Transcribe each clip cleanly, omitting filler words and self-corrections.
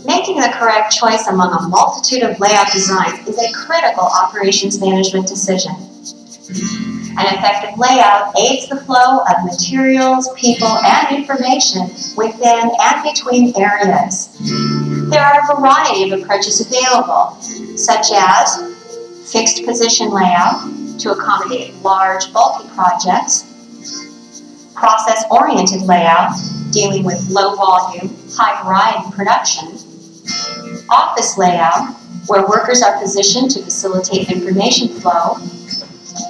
Making the correct choice among a multitude of layout designs is a critical operations management decision. An effective layout aids the flow of materials, people, and information within and between areas. There are a variety of approaches available, such as fixed position layout to accommodate large, bulky projects, process-oriented layout dealing with low volume, high variety production, office layout, where workers are positioned to facilitate information flow,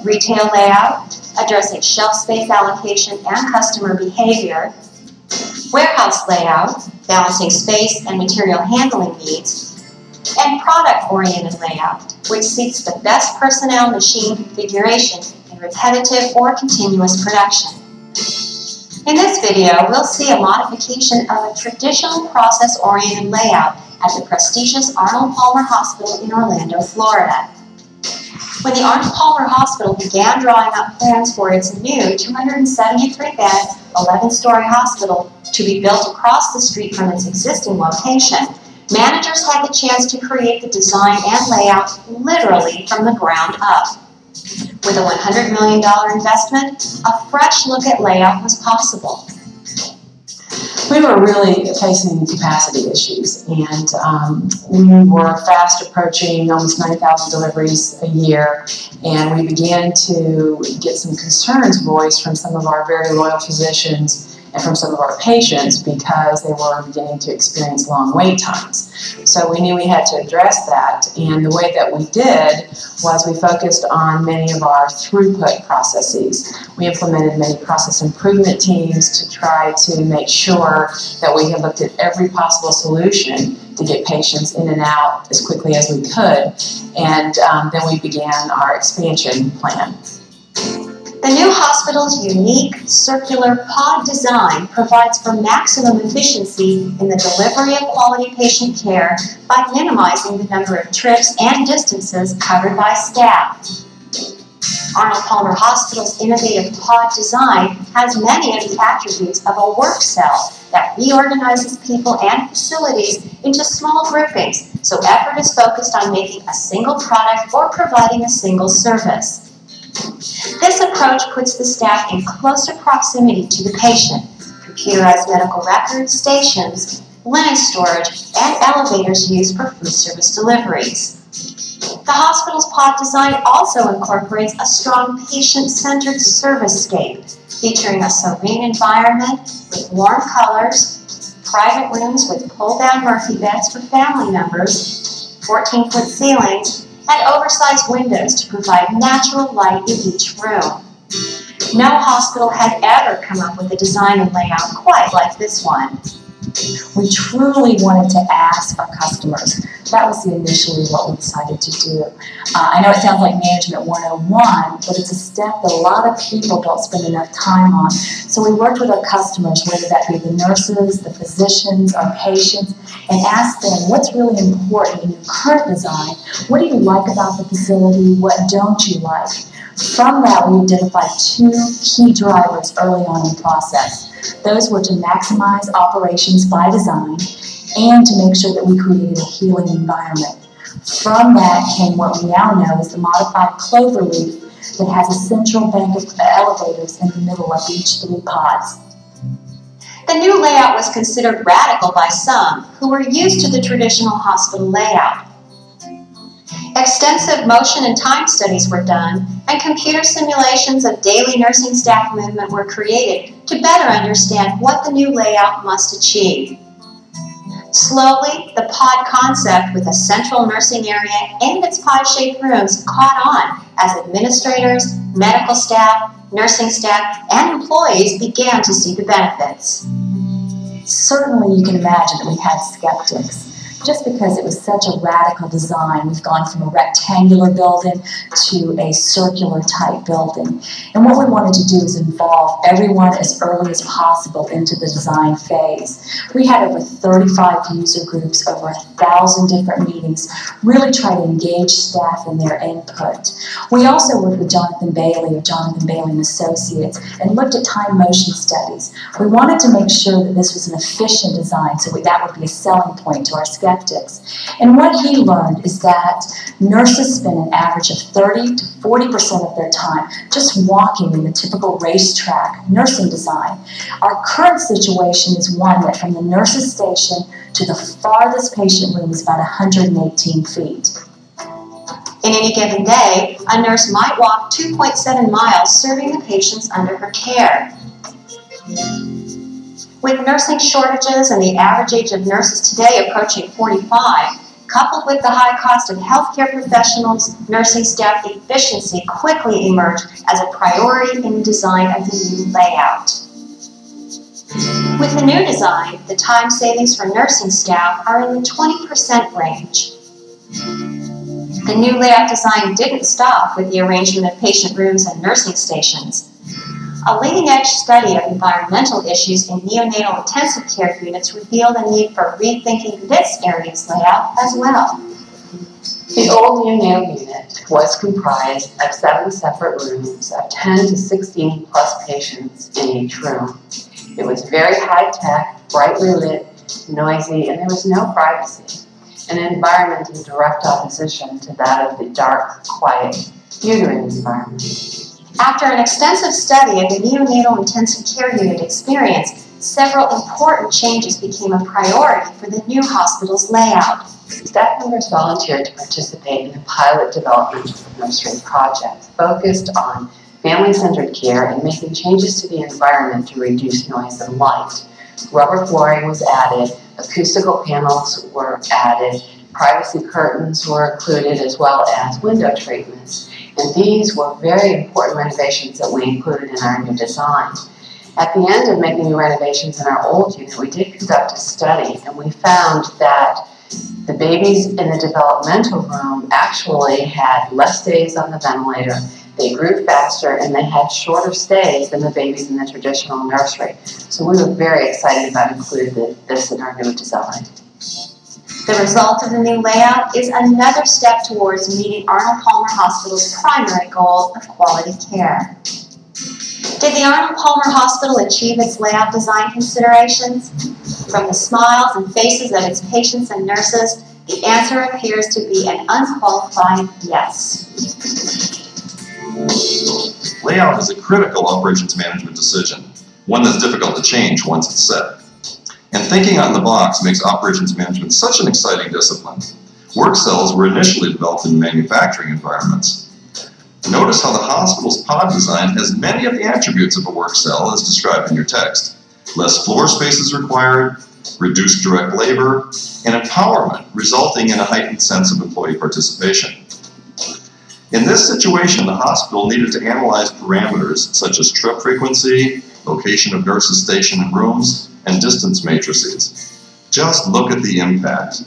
retail layout, addressing shelf space allocation and customer behavior, warehouse layout, balancing space and material handling needs, and product-oriented layout, which seeks the best personnel-machine configuration in repetitive or continuous production. In this video, we'll see a modification of a traditional process-oriented layout at the prestigious Arnold Palmer Hospital in Orlando, Florida. When the Arnold Palmer Hospital began drawing up plans for its new 273-bed, 11-story hospital to be built across the street from its existing location, managers had the chance to create the design and layout literally from the ground up. With a $100 million investment, a fresh look at layout was possible. We were really facing capacity issues, and we were fast approaching almost 9,000 deliveries a year, and we began to get some concerns voiced from some of our very loyal physicians and from some of our patients because they were beginning to experience long wait times. So we knew we had to address that, and the way that we did was we focused on many of our throughput processes. We implemented many process improvement teams to try to make sure that we had looked at every possible solution to get patients in and out as quickly as we could, and then we began our expansion plan. The new hospital's unique circular pod design provides for maximum efficiency in the delivery of quality patient care by minimizing the number of trips and distances covered by staff. Arnold Palmer Hospital's innovative pod design has many of the attributes of a work cell that reorganizes people and facilities into small groupings, so effort is focused on making a single product or providing a single service. This approach puts the staff in closer proximity to the patient. Computerized medical records, stations, linen storage, and elevators used for food service deliveries. The hospital's pod design also incorporates a strong patient-centered service-scape, featuring a serene environment with warm colors, private rooms with pull-down Murphy beds for family members, 14-foot ceilings, and oversized windows to provide natural light in each room. No hospital had ever come up with a design and layout quite like this one. We truly wanted to ask our customers. That was initially what we decided to do. I know it sounds like Management 101, but it's a step that a lot of people don't spend enough time on. So we worked with our customers, whether that be the nurses, the physicians, our patients, and asked them what's really important in your current design. What do you like about the facility? What don't you like? From that, we identified two key drivers early on in the process. Those were to maximize operations by design and to make sure that we created a healing environment. From that came what we now know as the modified cloverleaf that has a central bank of elevators in the middle of each 3 pods. The new layout was considered radical by some who were used to the traditional hospital layout. Extensive motion and time studies were done, and computer simulations of daily nursing staff movement were created to better understand what the new layout must achieve. Slowly, the pod concept with a central nursing area and its pod-shaped rooms caught on as administrators, medical staff, nursing staff, and employees began to see the benefits. certainly you can imagine that we had skeptics. Just because it was such a radical design. We've gone from a rectangular building to a circular type building. And what we wanted to do is involve everyone as early as possible into the design phase. We had over 35 user groups, over 1,000 different meetings, really try to engage staff in their input. We also worked with Jonathan Bailey of Jonathan Bailey and Associates and looked at time motion studies. We wanted to make sure that this was an efficient design, so that would be a selling point to our skeptics. And what he learned is that nurses spend an average of 30 to 40% of their time just walking in the typical racetrack nursing design. Our current situation is one that from the nurses' station to the farthest patient room is about 118 feet. In any given day, a nurse might walk 2.7 miles serving the patients under her care. With nursing shortages and the average age of nurses today approaching 45, coupled with the high cost of healthcare professionals, nursing staff efficiency quickly emerged as a priority in the design of the new layout. With the new design, the time savings for nursing staff are in the 20% range. The new layout design didn't stop with the arrangement of patient rooms and nursing stations. A leading-edge study of environmental issues in neonatal intensive care units revealed a need for rethinking this area's layout as well. The old neonatal unit was comprised of 7 separate rooms of 10 to 16 plus patients in each room. It was very high-tech, brightly lit, noisy, and there was no privacy, an environment in direct opposition to that of the dark, quiet, uterine environment. After an extensive study of the neonatal intensive care unit experience, several important changes became a priority for the new hospital's layout. Staff members volunteered to participate in a pilot development nursery project focused on family-centered care and making changes to the environment to reduce noise and light. Rubber flooring was added, acoustical panels were added, privacy curtains were included, as well as window treatments. And these were very important renovations that we included in our new design. At the end of making the renovations in our old unit, we did conduct a study, and we found that the babies in the developmental room actually had less days on the ventilator, they grew faster, and they had shorter stays than the babies in the traditional nursery. So we were very excited about including this in our new design. The result of the new layout is another step towards meeting Arnold Palmer Hospital's primary goal of quality care. Did the Arnold Palmer Hospital achieve its layout design considerations? From the smiles and faces of its patients and nurses, the answer appears to be an unqualified yes. Layout is a critical operations management decision, one that's difficult to change once it's set. And thinking out of the box makes operations management such an exciting discipline. Work cells were initially developed in manufacturing environments. Notice how the hospital's pod design has many of the attributes of a work cell as described in your text. Less floor space is required, reduced direct labor, and empowerment, resulting in a heightened sense of employee participation. In this situation, the hospital needed to analyze parameters such as trip frequency, location of nurses stationed in rooms, and distance matrices. Just look at the impact.